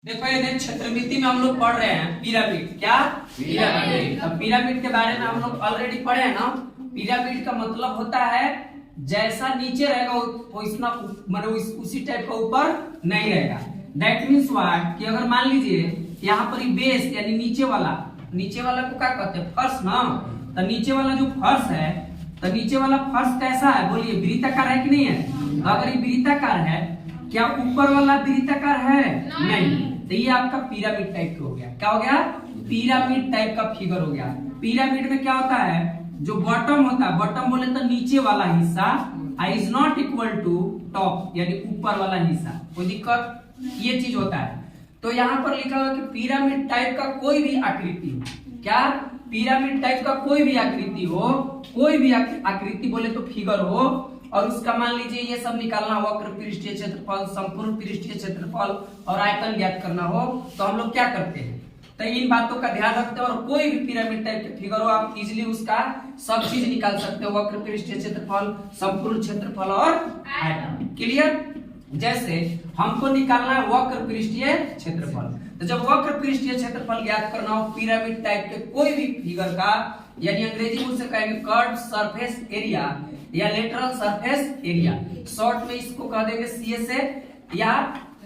देखो ये क्षेत्रमिति में हम लोग पढ़ रहे हैं पिरामिड। क्या पिरामिड? अब पिरामिड के बारे में हम लोग ऑलरेडी पढ़े हैं ना। पिरामिड का मतलब होता है जैसा नीचे रहेगा वो इतना मतलब उसी टाइप का ऊपर नहीं रहेगा। दैट मीन्स व्हाट कि अगर मान लीजिए यहाँ पर बेस यानी नीचे वाला को क्या कहते हैं? फर्श ना। तो नीचे वाला जो फर्श है तो नीचे वाला फर्श कैसा है? बोलिए वृत्ताकार है कि नहीं है? तो अगर ये वृत्ताकार है, क्या ऊपर वाला वृत्ताकार है? नहीं। तो ये आपका पिरामिड टाइप का हो गया। क्या हो गया? पिरामिड टाइप का फिगर हो गया। पिरामिड में क्या होता है? जो बॉटम होता है, बॉटम बोले तो नीचे वाला हिस्सा is not equal to top यानी ऊपर वाला हिस्सा। कोई दिक्कत? ये चीज होता है। तो यहाँ पर लिखा हुआ कि पिरामिड टाइप का कोई भी आकृति हो। क्या? पिरामिड टाइप का कोई भी आकृति हो, कोई भी आकृति बोले तो फिगर हो, और उसका मान लीजिए ये सब निकालना, वक्र पृष्ठीय क्षेत्रफल, संपूर्ण पृष्ठीय क्षेत्रफल और आयतन ज्ञात करना हो, तो हम लोग क्या करते हैं? तो इन बातों का ध्यान रखते हैं। और कोई भी पिरामिड टाइप के फिगर हो, आप इजिली उसका सब चीज निकाल सकते हो, वक्र पृष्ठीय क्षेत्रफल, संपूर्ण क्षेत्रफल और आयतन। क्लियर? जैसे हमको निकालना है वक्र पृष्ठीय क्षेत्रफल, तो जब वक्र पृष्ठीय क्षेत्रफल ज्ञात करना हो पिरामिड टाइप के कोई भी फिगर का, यानी अंग्रेजी में उसे कहेंगे कर्व्ड सरफेस एरिया या लेटरल सरफेस एरिया, शॉर्ट में इसको कह देंगे CSA या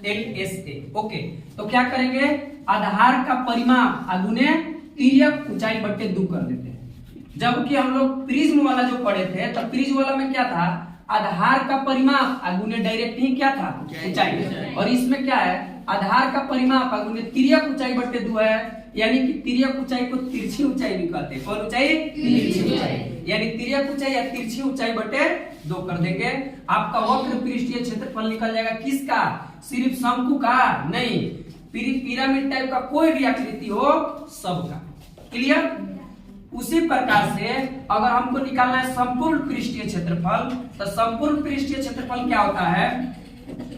LSA। ओके, तो क्या करेंगे? आधार का परिमाप अगुने तिर्यक ऊंचाई बट्टे 2 कर देते हैं। जबकि हम लोग प्रिज्म वाला जो पढ़े थे, तो प्रिज्म वाला में क्या था? आधार का परिमाप अगुने डायरेक्ट ही क्या था? ऊंचाई। और इसमें क्या है? आधार का परिमाप अगुने तिर्यक ऊंचाई बट्टे 2 है, यानी कि तिर्यक ऊंचाई को तिरछी ऊंचाई भी कहते हैं। कौन ऊंचाई? तिरछी ऊंचाई। यानी तिर्यक ऊंचाई या तिरछी ऊंचाई बटे 2 कर देंगे। आपका वक्र पृष्ठीय क्षेत्रफल निकल जाएगा। किसका? सिर्फ शंकु का नहीं, पिरामिड टाइप का कोई भी आकृति हो सबका। क्लियर? उसी प्रकार से अगर हमको निकालना है संपूर्ण पृष्ठीय क्षेत्रफल, तो संपूर्ण पृष्ठीय क्षेत्रफल क्या होता है?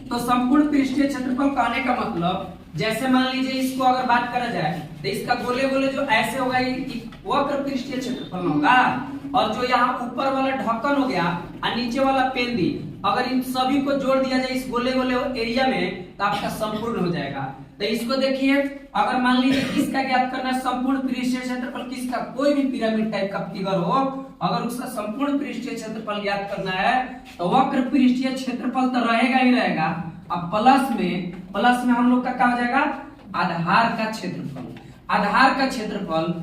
तो संपूर्ण पृष्ठीय क्षेत्रफल कहने का मतलब, जैसे मान लीजिए इसको अगर बात करा जाए तो इसका गोले गोले जो ऐसे होगा ये वक्र पृष्ठीय क्षेत्रफल होगा, और जो यहाँ ऊपर वाला ढक्कन हो गया और नीचे वाला पेंदी, अगर इन सभी को जोड़ दिया जाए इस गोले गोले एरिया में, तो आपका संपूर्ण हो जाएगा। तो इसको देखिए, अगर मान लीजिए किसका ज्ञात करना है संपूर्ण पृष्ठीय क्षेत्रफल, किसका? कोई भी पिरामिड टाइप का फिगर हो, अगर उसका संपूर्ण पृष्ठीय क्षेत्रफल ज्ञात करना है तो वक्र पृष्ठीय क्षेत्रफल तो रहेगा ही रहेगा, अब प्लस में हम लोग का क्या हो जाएगा? आधार का क्षेत्रफल। आधार का क्षेत्रफल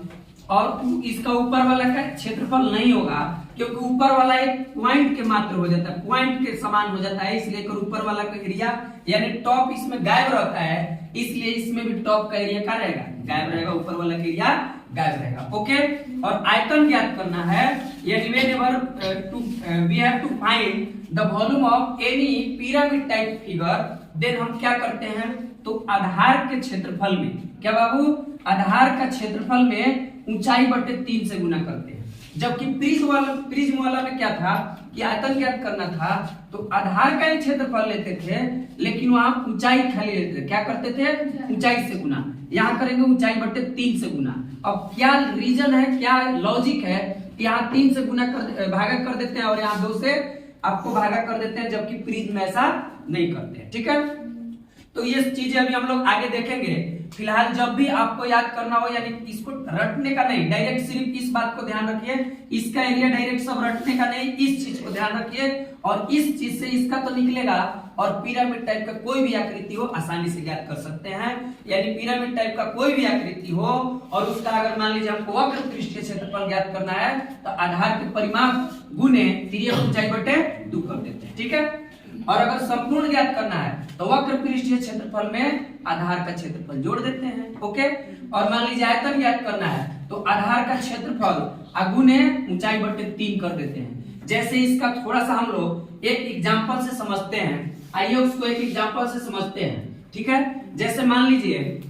और इसका ऊपर वाला का क्षेत्रफल नहीं होगा, क्योंकि ऊपर वाला एक पॉइंट के मात्र हो जाता है, पॉइंट के समान हो जाता है, इसलिए ऊपर वाला का एरिया यानी टॉप इसमें गायब रहता है, इसलिए इसमें भी टॉप का एरिया क्या रहेगा? गायब रहेगा, ऊपर वाला का एरिया गायब रहेगा। ओके, और आयतन ज्ञात करना है, यानी we have to find the volume of any pyramid type figure, then हम क्या करते हैं? तो आधार के क्षेत्रफल में, क्या बाबू? आधार का क्षेत्रफल में ऊंचाई बटे 3 से गुना करते हैं। जबकि प्रिज्म वाला में क्या था कि आयतन ज्ञात करना था, तो आधार का ही क्षेत्रफल लेते थे, लेकिन वहां ऊंचाई खाली लेते थे। क्या करते थे? ऊंचाई से गुना। यहाँ करेंगे ऊंचाई बटे 3 से गुना। अब क्या रीजन है, क्या लॉजिक है कि यहाँ 3 से गुना भागा कर देते हैं और यहाँ 2 से आपको भागा कर देते हैं, जबकि प्रिज्म में ऐसा नहीं करते हैं। ठीक है, तो ये चीजें अभी हम लोग आगे देखेंगे। फिलहाल जब भी आपको याद करना हो, यानी इसको रटने का नहीं, डायरेक्ट सिर्फ इस बात को ध्यान रखिए, इसका एरिया डायरेक्ट सब रटने का नहीं, इस चीज को ध्यान रखिए, और इस चीज से इसका तो निकलेगा, और पिरामिड टाइप का कोई भी आकृति हो आसानी से ज्ञात कर सकते हैं। यानी पिरामिड टाइप का कोई भी आकृति हो और उसका अगर मान लीजिए हमको वक्र पृष्ठीय क्षेत्रफल ज्ञात करना है, तो आधार के परिमाप गुने तिर्यक ऊंचाई बटे 2 कर देते हैं। ठीक है, और अगर संपूर्ण ज्ञात करना है तो वक्र पृष्ठीय क्षेत्रफल में आधार का क्षेत्रफल जोड़ देते हैं। ओके, और मान लीजिए आयतन ज्ञात करना है तो आधार का क्षेत्रफल अगुने ऊंचाई बटे 3 कर देते हैं। जैसे इसका थोड़ा सा हम लोग एक एग्जांपल से समझते हैं, आइए उसको एक एग्जांपल से समझते हैं। ठीक है, जैसे मान लीजिए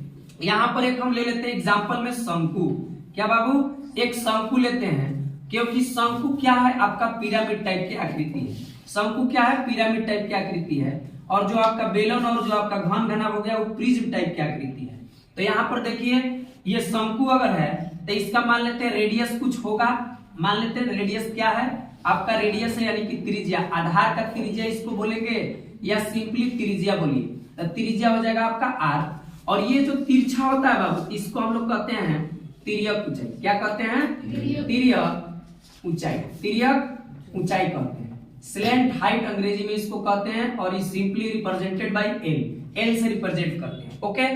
यहाँ पर एक हम ले लेते हैं एग्जांपल में शंकु। क्या बाबू? एक शंकु लेते हैं, क्योंकि शंकु क्या है? आपका पिरामिड टाइप की आकृति है। शंकु क्या है? पिरामिड टाइप की आकृति है, और जो आपका बेलन और जो आपका घन घनाभ हो गया वो प्रिज्म टाइप की आकृति है। तो यहाँ पर देखिए, ये शंकु अगर है तो इसका मान लेते हैं रेडियस कुछ होगा, मान लेते हैं रेडियस क्या है? आपका रेडियस है यानी कि त्रिज्या, आधार का त्रिज्या इसको बोलेंगे, या सिंपली त्रिज्या बोलिए, तो त्रिज्या हो जाएगा आपका R, और ये जो तिरछा होता है बाबू, इसको हम लोग कहते हैं तिर्यक ऊंचाई। क्या कहते हैं? तिर्यक ऊंचाई। तिर्यक ऊंचाई कहते हैं। स्लैंट हाइट अंग्रेजी में इसको कहते हैं और ये सिंपली रिप्रेजेंटेड बाय एल से रिप्रेजेंट करते हैं। ओके,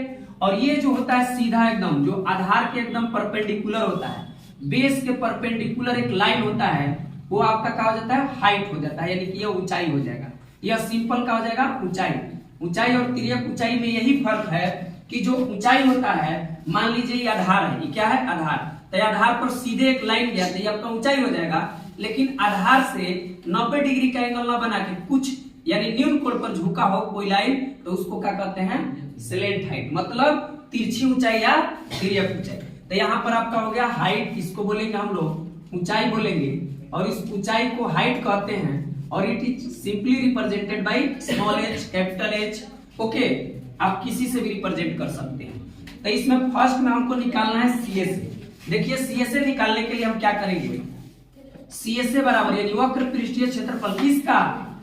और ये जो होता है सीधा एकदम, जो आधार के एकदम परपेंडिकुलर होता है, बेस के परपेंडिकुलर एक लाइन होता है, वो आपका क्या हो जाता है? हाइट हो जाता है, यानी कि ये ऊंचाई हो जाएगा। यह सिंपल क्या हो जाएगा? ऊंचाई। ऊंचाई और तिर्यक ऊंचाई में यही फर्क है कि जो ऊंचाई होता है, मान लीजिए ये आधार है, ये क्या है? आधार। तो आधार पर सीधे एक लाइन गया तो ये आपका ऊंचाई हो जाएगा, लेकिन आधार से 90 डिग्री का एंगल ना बना के कुछ यानी न्यून कोण पर झुका हो कोई लाइन, तो उसको क्या कहते हैं? स्लैंट हाइट, मतलब तिरछी ऊंचाई या तिर्यक ऊंचाई। तो यहाँ पर आपका हो गया हाइट, इसको बोलेंगे हम लोग ऊंचाई बोलेंगे, और इस ऊंचाई को हाइट कहते हैं, और it is simply represented by small H, capital H. Okay, आप किसी से भी रिप्रेजेंट कर सकते हैं। तो इसमें फर्स्ट में हमको निकालना है सीएसए। देखिए सीएसए निकालने के लिए हम क्या करेंगे? सीएसए बराबर यानी वक्र पृष्ठीय क्षेत्रफल किसका?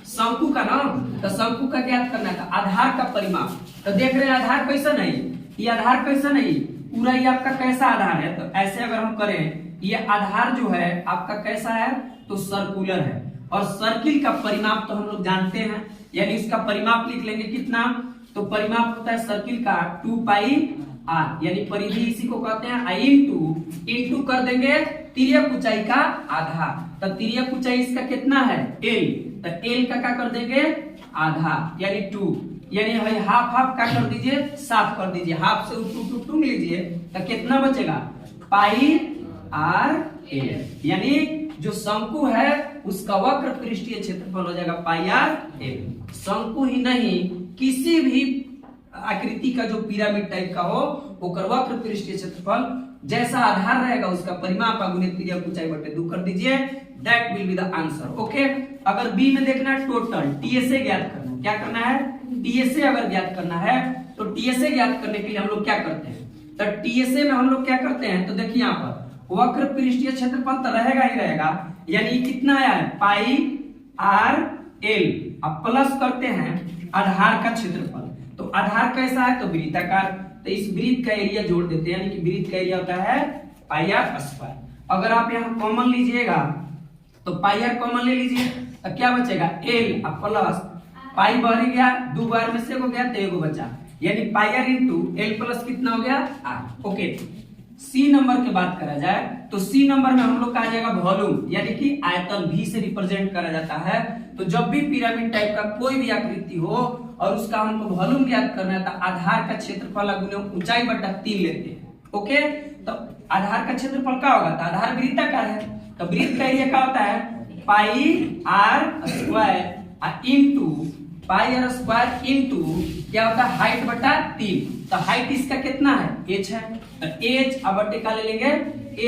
शंकु का ना। तो शंकु का ज्ञात करना था, आधार का परिमाप। तो देख रहे हैं आधार कैसा नहीं, ये आधार कैसा नहीं, पूरा ये आपका कैसा आधार है? तो ऐसे अगर हम करें, ये आधार जो है आपका कैसा है? तो सर्कुलर है, और सर्किल का परिमाप तो हम लोग जानते हैं, यानी इसका परिमाप लिख लेंगे कितना? तो परिमाप होता है सर्किल का 2 पाई आर, यानी परिधि इसी को कहते हैं आई इंटू कर देंगे तिर्यक ऊंचाई का आधा। तो तिर्यक ऊंचाई इसका कितना है? एल। तो एल का क्या कर देंगे? आधा, यानी 2, यानी हाफ हाफ का कर दीजिए, साफ कर दीजिए, हाफ से 2 लीजिए, तो कितना बचेगा? पाई आर एल, यानी जो शंकु है उसका वक्र पृष्ठीय क्षेत्रफल हो जाएगा पाई आर एल। शंकु ही नहीं, किसी भी आकृति का जो पिरामिड टाइप का हो, ओकर वक्र पृष्ठीय क्षेत्रफल जैसा आधार रहेगा उसका परिमाप गुणित तिर्यक ऊंचाई बटे 2 कर दीजिए, that will be the answer. Okay, अगर बी में देखना है टोटल टीएसए ज्ञात करना, क्या करना है? टीएसए अगर ज्ञात करना है, तो टीएसए ज्ञात करने के लिए हम लोग क्या करते हैं? तो टीएसए में हम लोग क्या करते हैं? तो देखिए यहाँ पर वक्र पृष्ठीय क्षेत्रफल तो रहेगा ही रहेगा, यानी कितना आया है? पाई आर एल, अब प्लस करते हैं आधार का क्षेत्रफल। तो आधार कैसा है? तो वृत्ताकार। तो इस वृत्त का एरिया जोड़ देते हैं, यानी कि वृत्त का एरिया होता है पाई आर स्क्वायर। अगर आप यहाँ कॉमन लीजिएगा तो पाई आर कॉमन ले लीजिए, तो क्या बचेगा? एल प्लस पाई बढ़ गया, 2 बार में से हो गया तो एगो बचा, यानी पाई आर इंटू एल प्लस कितना हो गया? आर। ओके, सी नंबर की बात करा जाए तो सी नंबर में हम लोग का आ जाएगा वॉल्यूम, यानी कि आयतन भी से रिप्रेजेंट करा जाता है। तो जब भी पिरामिड टाइप का कोई भी आकृति हो और उसका हमको वॉल्यूम ज्ञात करना है, तो आधार का क्षेत्रफल गुणित ऊंचाई बटा 3 लेते हैं। ओके, तो आधार का क्षेत्रफल क्या होगा? तो आधार वृत्ताकार है, तो वृत्त का एरिया क्या होता है? Pi r square into pi r square into क्या होता है? हाइट बटा 3। तो हाइट इसका कितना है? h है, तो h अब बटे का ले लेंगे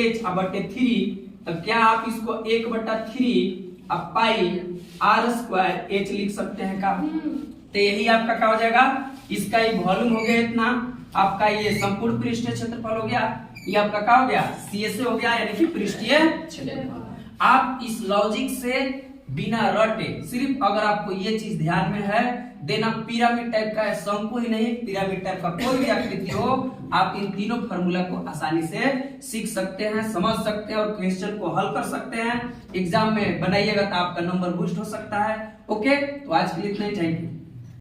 h अब बटे 3। तो क्या आप इसको 1 बटा 3 अब पाई आर स्क्वायर h लिख सकते हैं का? तो यही आपका क्या हो जाएगा? इसका ये वॉल्यूम हो गया इतना, आपका ये संपूर्ण पृष्ठीय क्षेत्रफल हो गया, ये आपका क्या हो गया? सीएसए हो गया, यानी कि पृष्ठीय क्षेत्रफल। आप इस लॉजिक से बिना रटे, सिर्फ अगर आपको ये चीज ध्यान में है, देना पिरामिड टाइप का है, शंकु ही नहीं, पिरामिड टाइप का कोई भी आकृति हो, आप इन तीनों फार्मूला को आसानी से सीख सकते हैं, समझ सकते हैं और क्वेश्चन को हल कर सकते हैं। एग्जाम में बनाइएगा तो आपका नंबर बूस्ट हो सकता है। ओके, तो आज के लिए इतना ही, थैंक यू।